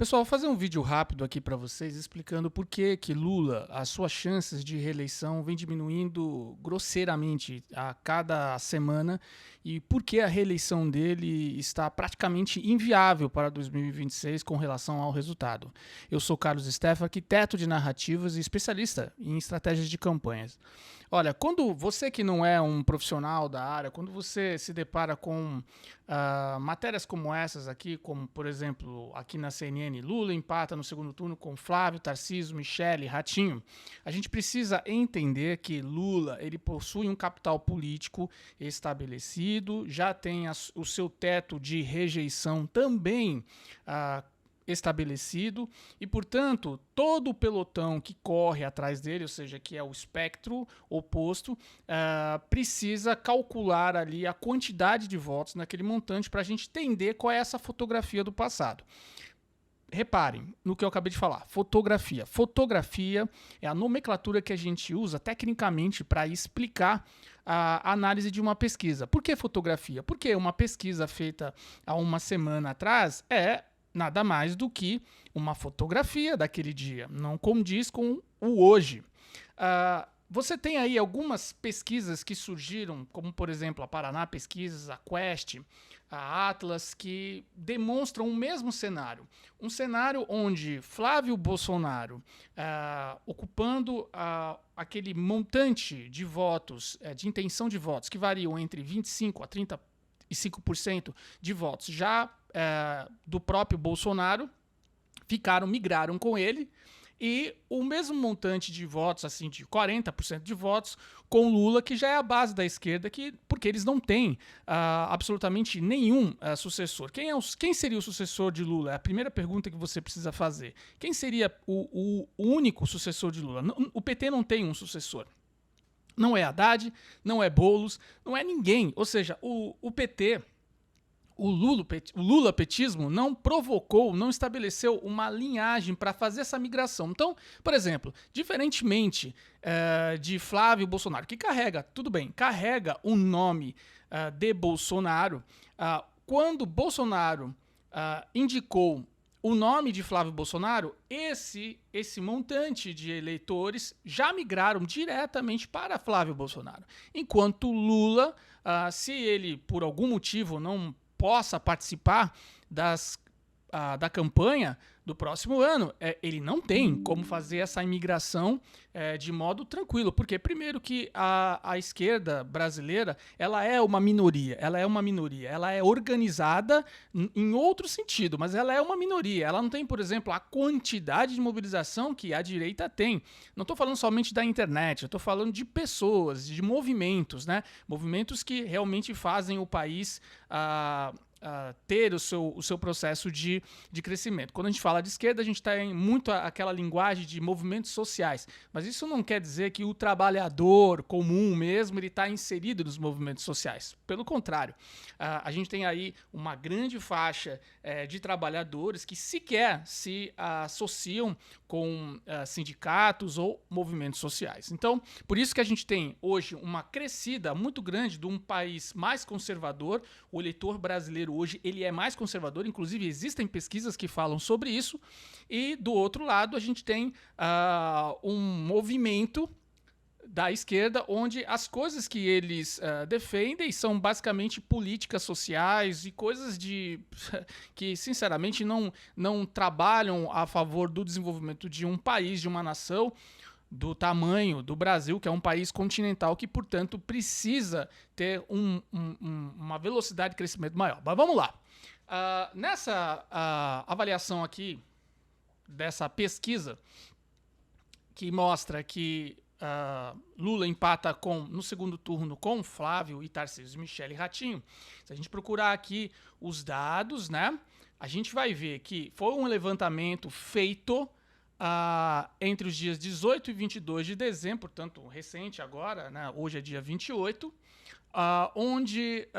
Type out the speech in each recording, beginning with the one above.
Pessoal, vou fazer um vídeo rápido aqui para vocês explicando por que Lula, as suas chances de reeleição vem diminuindo grosseiramente a cada semana e por que a reeleição dele está praticamente inviável para 2026 com relação ao resultado. Eu sou Carlos Steff, arquiteto de narrativas e especialista em estratégias de campanhas. Olha, quando você que não é um profissional da área, quando você se depara com matérias como essas aqui, como por exemplo aqui na CNN, Lula empata no segundo turno com Flávio, Tarcísio, Michele, Ratinho, a gente precisa entender que Lula ele possui um capital político estabelecido, já tem o seu teto de rejeição também estabelecido e, portanto, todo o pelotão que corre atrás dele, ou seja, que é o espectro oposto, precisa calcular ali a quantidade de votos naquele montante para a gente entender qual é essa fotografia do passado. Reparem no que eu acabei de falar, fotografia. Fotografia é a nomenclatura que a gente usa tecnicamente para explicar a análise de uma pesquisa. Por que fotografia? Porque uma pesquisa feita há uma semana atrás é nada mais do que uma fotografia daquele dia, não condiz com o hoje. Você tem aí algumas pesquisas que surgiram, como por exemplo a Paraná Pesquisas, a Quest, a Atlas, que demonstram o mesmo cenário. Um cenário onde Flávio Bolsonaro, ocupando aquele montante de votos, de intenção de votos, que variam entre 25% a 35% de votos, já do próprio Bolsonaro, migraram com ele, e o mesmo montante de votos, assim, de 40% de votos, com Lula, que já é a base da esquerda, porque eles não têm absolutamente nenhum sucessor. Quem seria o sucessor de Lula? É a primeira pergunta que você precisa fazer. Quem seria o único sucessor de Lula? O PT não tem um sucessor. Não é Haddad, não é Boulos, não é ninguém. Ou seja, o PT... O lulapetismo não provocou, não estabeleceu uma linhagem para fazer essa migração. Então, por exemplo, diferentemente de Flávio Bolsonaro, que carrega o nome de Bolsonaro, quando Bolsonaro indicou o nome de Flávio Bolsonaro, esse montante de eleitores já migraram diretamente para Flávio Bolsonaro. Enquanto Lula, se ele por algum motivo não possa participar da campanha do próximo ano, ele não tem como fazer essa imigração de modo tranquilo, porque primeiro que a esquerda brasileira ela é uma minoria, ela é organizada em outro sentido, mas ela é uma minoria, ela não tem, por exemplo, a quantidade de mobilização que a direita tem. Não estou falando somente da internet, eu estou falando de pessoas, de movimentos, né? Movimentos que realmente fazem o país ter o seu processo de crescimento. Quando a gente fala de esquerda, a gente tem muito aquela linguagem de movimentos sociais, mas isso não quer dizer que o trabalhador comum mesmo ele está inserido nos movimentos sociais. Pelo contrário, a gente tem aí uma grande faixa de trabalhadores que sequer se associam com sindicatos ou movimentos sociais. Então, por isso que a gente tem hoje uma crescida muito grande de um país mais conservador. O eleitor brasileiro hoje ele é mais conservador, inclusive existem pesquisas que falam sobre isso, e do outro lado a gente tem um movimento da esquerda, onde as coisas que eles defendem são basicamente políticas sociais e coisas que, sinceramente, não trabalham a favor do desenvolvimento de um país, de uma nação, do tamanho do Brasil, que é um país continental que, portanto, precisa ter uma velocidade de crescimento maior. Mas vamos lá. Nessa avaliação aqui, dessa pesquisa, que mostra que Lula empata no segundo turno com Flávio e Tarcísio, Michele e Ratinho. Se a gente procurar aqui os dados, né, a gente vai ver que foi um levantamento feito entre os dias 18 e 22 de dezembro, portanto recente agora, né, hoje é dia 28, onde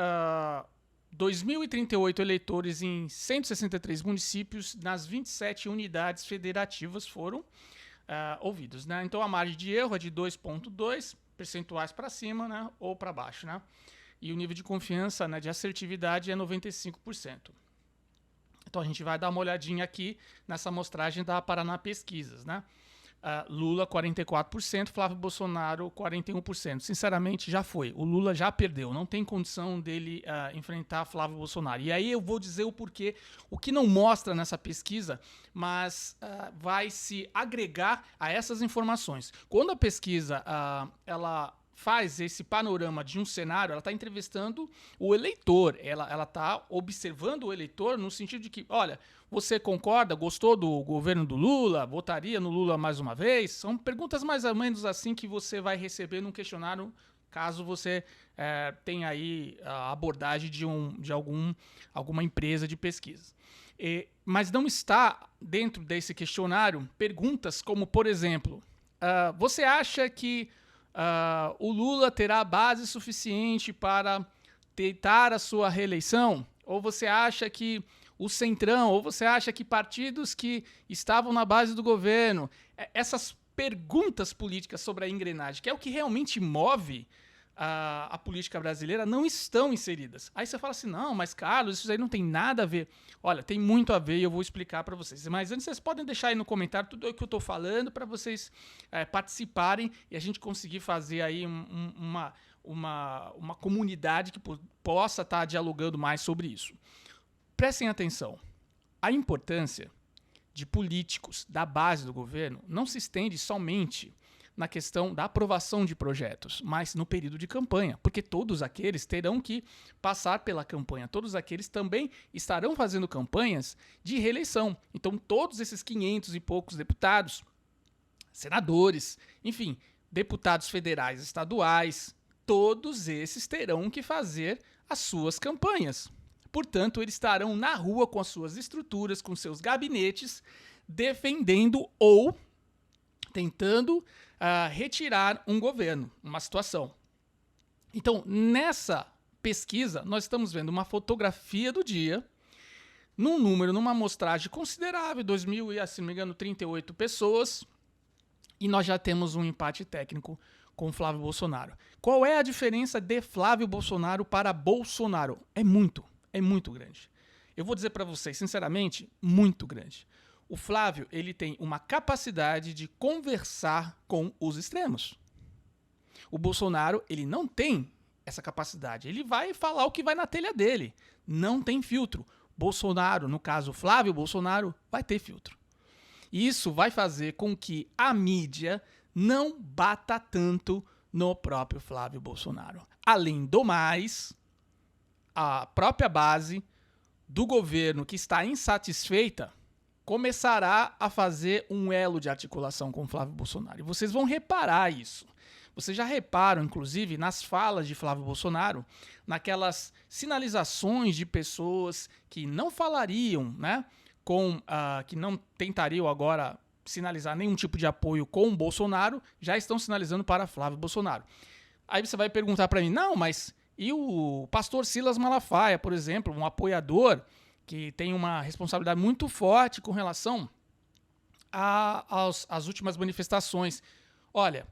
2.038 eleitores em 163 municípios nas 27 unidades federativas foram ouvidos, né? Então a margem de erro é de 2,2 percentuais para cima, né, ou para baixo, né? E o nível de confiança, né, de assertividade é 95%. Então a gente vai dar uma olhadinha aqui nessa amostragem da Paraná Pesquisas, né? Lula 44%, Flávio Bolsonaro 41%. Sinceramente, já foi. O Lula já perdeu. Não tem condição dele enfrentar Flávio Bolsonaro. E aí eu vou dizer o porquê, o que não mostra nessa pesquisa, mas vai se agregar a essas informações. Quando a pesquisa ela faz esse panorama de um cenário, ela está entrevistando o eleitor, ela está observando o eleitor no sentido de que, olha, você concorda, gostou do governo do Lula, votaria no Lula mais uma vez? São perguntas mais ou menos assim que você vai receber num questionário, caso você tenha aí a abordagem de alguma empresa de pesquisa. Mas não está dentro desse questionário perguntas como, por exemplo, você acha que o Lula terá base suficiente para tentar a sua reeleição? Ou você acha que o Centrão, ou você acha que partidos que estavam na base do governo, essas perguntas políticas sobre a engrenagem, que é o que realmente move a política brasileira, não estão inseridas. Aí você fala assim, não, mas Carlos, isso aí não tem nada a ver. Olha, tem muito a ver e eu vou explicar para vocês. Mas antes vocês podem deixar aí no comentário tudo o que eu estou falando para vocês participarem e a gente conseguir fazer aí uma comunidade que possa estar dialogando mais sobre isso. Prestem atenção. A importância de políticos da base do governo não se estende somente na questão da aprovação de projetos, mas no período de campanha, porque todos aqueles terão que passar pela campanha, todos aqueles também estarão fazendo campanhas de reeleição. Então, todos esses 500 e poucos deputados, senadores, enfim, deputados federais, estaduais, todos esses terão que fazer as suas campanhas. Portanto, eles estarão na rua com as suas estruturas, com seus gabinetes, defendendo ou tentando retirar um governo, uma situação. Então, nessa pesquisa, nós estamos vendo uma fotografia do dia, numa amostragem considerável, 2.000 e, se não me engano, 38 pessoas, e nós já temos um empate técnico com Flávio Bolsonaro. Qual é a diferença de Flávio Bolsonaro para Bolsonaro? É muito grande. Eu vou dizer para vocês, sinceramente, muito grande. O Flávio, ele tem uma capacidade de conversar com os extremos. O Bolsonaro, ele não tem essa capacidade. Ele vai falar o que vai na telha dele. Não tem filtro. Bolsonaro, no caso Flávio Bolsonaro, vai ter filtro. Isso vai fazer com que a mídia não bata tanto no próprio Flávio Bolsonaro. Além do mais, a própria base do governo que está insatisfeita começará a fazer um elo de articulação com Flávio Bolsonaro. E vocês vão reparar isso. Vocês já reparam, inclusive, nas falas de Flávio Bolsonaro, naquelas sinalizações de pessoas que não falariam, né, que não tentariam agora sinalizar nenhum tipo de apoio com o Bolsonaro, já estão sinalizando para Flávio Bolsonaro. Aí você vai perguntar para mim, não, mas e o pastor Silas Malafaia, por exemplo, um apoiador que tem uma responsabilidade muito forte com relação às últimas manifestações. Olha,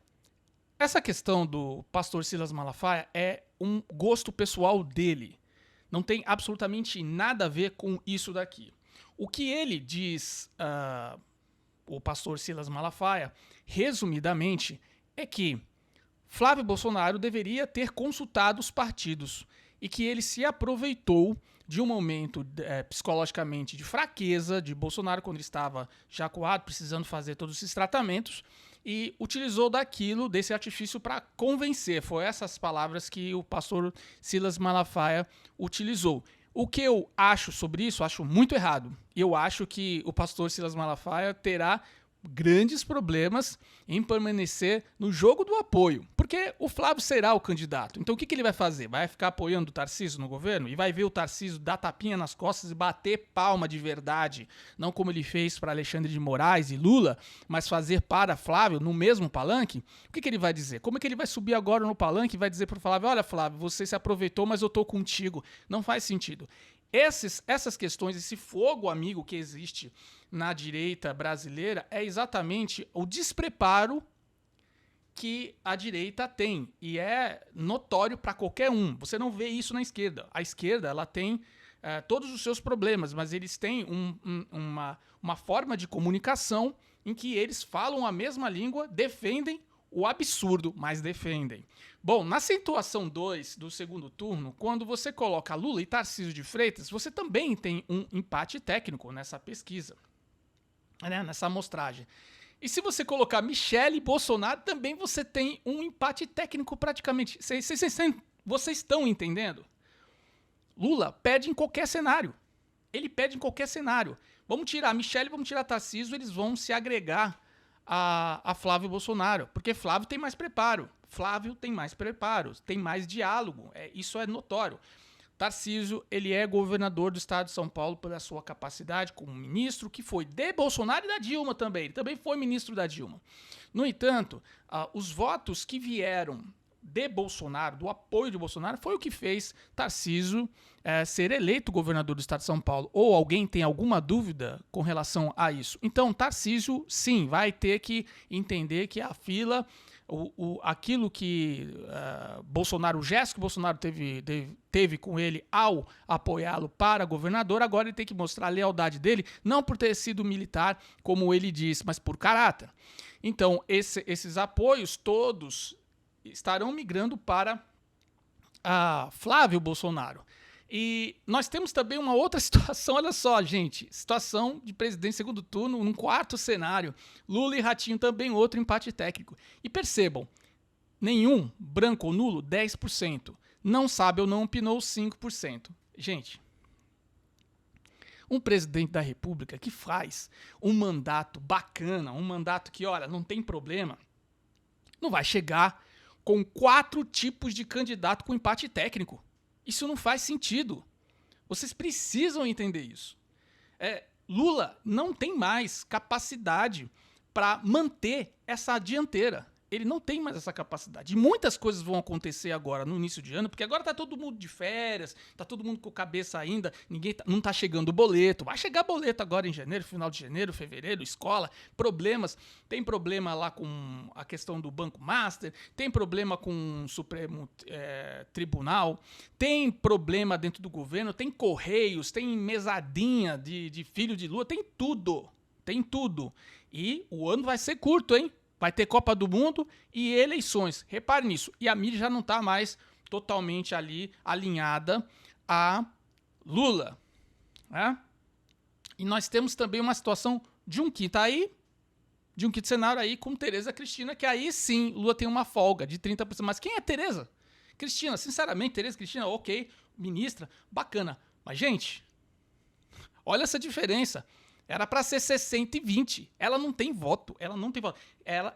essa questão do pastor Silas Malafaia é um gosto pessoal dele. Não tem absolutamente nada a ver com isso daqui. O que ele diz, o pastor Silas Malafaia, resumidamente, é que Flávio Bolsonaro deveria ter consultado os partidos e que ele se aproveitou de um momento psicologicamente de fraqueza de Bolsonaro, quando ele estava já coado, precisando fazer todos esses tratamentos, e utilizou desse artifício para convencer. Foi essas palavras que o pastor Silas Malafaia utilizou. O que eu acho sobre isso, acho muito errado. Eu acho que o pastor Silas Malafaia terá grandes problemas em permanecer no jogo do apoio, porque o Flávio será o candidato. Então o que ele vai fazer? Vai ficar apoiando o Tarcísio no governo? E vai ver o Tarcísio dar tapinha nas costas e bater palma de verdade, não como ele fez para Alexandre de Moraes e Lula, mas fazer para Flávio no mesmo palanque? O que ele vai dizer? Como é que ele vai subir agora no palanque e vai dizer para o Flávio, olha Flávio, você se aproveitou, mas eu tô contigo? Não faz sentido. Essas questões, esse fogo amigo que existe na direita brasileira é exatamente o despreparo que a direita tem. E é notório para qualquer um. Você não vê isso na esquerda. A esquerda ela tem todos os seus problemas, mas eles têm uma forma de comunicação em que eles falam a mesma língua, defendem o absurdo, mas defendem. Bom, na situação 2 do segundo turno, quando você coloca Lula e Tarcísio de Freitas, você também tem um empate técnico nessa pesquisa, né, nessa amostragem. E se você colocar Michele e Bolsonaro, também você tem um empate técnico praticamente. Vocês estão entendendo? Lula perde em qualquer cenário. Ele perde em qualquer cenário. Vamos tirar Michele, vamos tirar Tarcísio, eles vão se agregar a Flávio Bolsonaro, porque Flávio tem mais preparo. Flávio tem mais preparo, tem mais diálogo. Isso é notório. Tarcísio, ele é governador do estado de São Paulo pela sua capacidade como ministro, que foi de Bolsonaro e da Dilma também. Ele também foi ministro da Dilma. No entanto, os votos que vieram de Bolsonaro, do apoio de Bolsonaro, foi o que fez Tarcísio ser eleito governador do estado de São Paulo. Ou alguém tem alguma dúvida com relação a isso? Então, Tarcísio, sim, vai ter que entender que a fila, aquilo que Bolsonaro, o gesto que Bolsonaro teve com ele ao apoiá-lo para governador, agora ele tem que mostrar a lealdade dele, não por ter sido militar, como ele disse, mas por caráter. Então, esses apoios todos estarão migrando para Flávio Bolsonaro. E nós temos também uma outra situação, olha só, gente, situação de presidente segundo turno, num quarto cenário, Lula e Ratinho também outro empate técnico. E percebam, nenhum, branco ou nulo, 10%, não sabe ou não opinou, 5%. Gente, um presidente da República que faz um mandato bacana, um mandato que, olha, não tem problema, não vai chegar com 4 tipos de candidato com empate técnico. Isso não faz sentido. Vocês precisam entender isso. Lula não tem mais capacidade para manter essa dianteira. Ele não tem mais essa capacidade. E muitas coisas vão acontecer agora, no início de ano, porque agora tá todo mundo de férias, tá todo mundo com cabeça ainda, não tá chegando boleto. Vai chegar boleto agora em janeiro, final de janeiro, fevereiro, escola, problemas. Tem problema lá com a questão do Banco Master, tem problema com o Supremo Tribunal, tem problema dentro do governo, tem Correios, tem mesadinha de filho de Lula, tem tudo. Tem tudo. E o ano vai ser curto, hein? Vai ter Copa do Mundo e eleições. Repare nisso. E a mídia já não está mais totalmente ali alinhada a Lula. Né? E nós temos também uma situação de um quinto cenário aí com Tereza Cristina, que aí sim Lula tem uma folga de 30%. Mas quem é Tereza Cristina? Sinceramente, Tereza Cristina, ok, ministra, bacana. Mas, gente, olha essa diferença. Era para ser 60 e 20. Ela não tem voto. Ela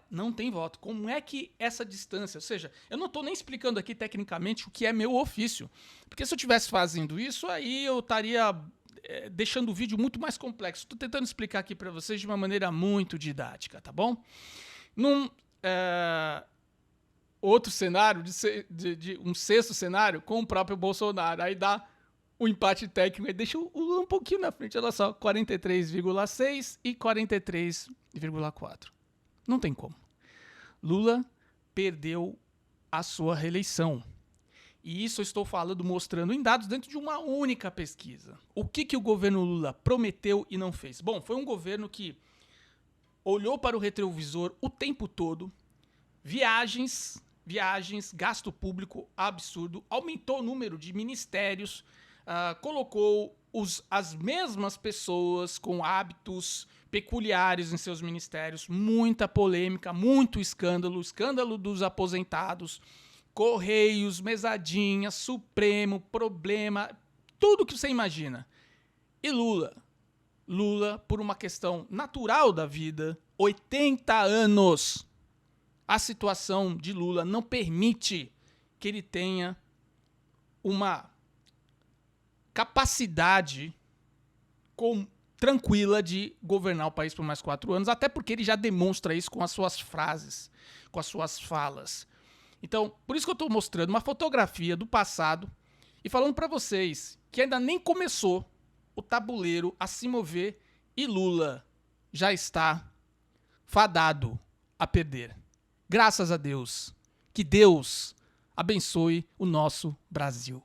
não tem voto. Como é que essa distância... Ou seja, eu não estou nem explicando aqui tecnicamente o que é meu ofício. Porque se eu estivesse fazendo isso, aí eu estaria deixando o vídeo muito mais complexo. Estou tentando explicar aqui para vocês de uma maneira muito didática, tá bom? Num outro cenário, de um sexto cenário, com o próprio Bolsonaro. Aí dá... o empate técnico deixa o Lula um pouquinho na frente, olha só, 43,6 e 43,4. Não tem como. Lula perdeu a sua reeleição. E isso eu estou falando, mostrando em dados dentro de uma única pesquisa. O que o governo Lula prometeu e não fez? Bom, foi um governo que olhou para o retrovisor o tempo todo, viagens, gasto público absurdo, aumentou o número de ministérios, colocou as mesmas pessoas com hábitos peculiares em seus ministérios, muita polêmica, muito escândalo dos aposentados, Correios, mesadinha, Supremo, problema, tudo que você imagina. E Lula, por uma questão natural da vida, 80 anos, a situação de Lula não permite que ele tenha uma capacidade tranquila de governar o país por mais 4 anos, até porque ele já demonstra isso com as suas frases, com as suas falas. Então, por isso que eu estou mostrando uma fotografia do passado e falando para vocês que ainda nem começou o tabuleiro a se mover e Lula já está fadado a perder. Graças a Deus. Que Deus abençoe o nosso Brasil.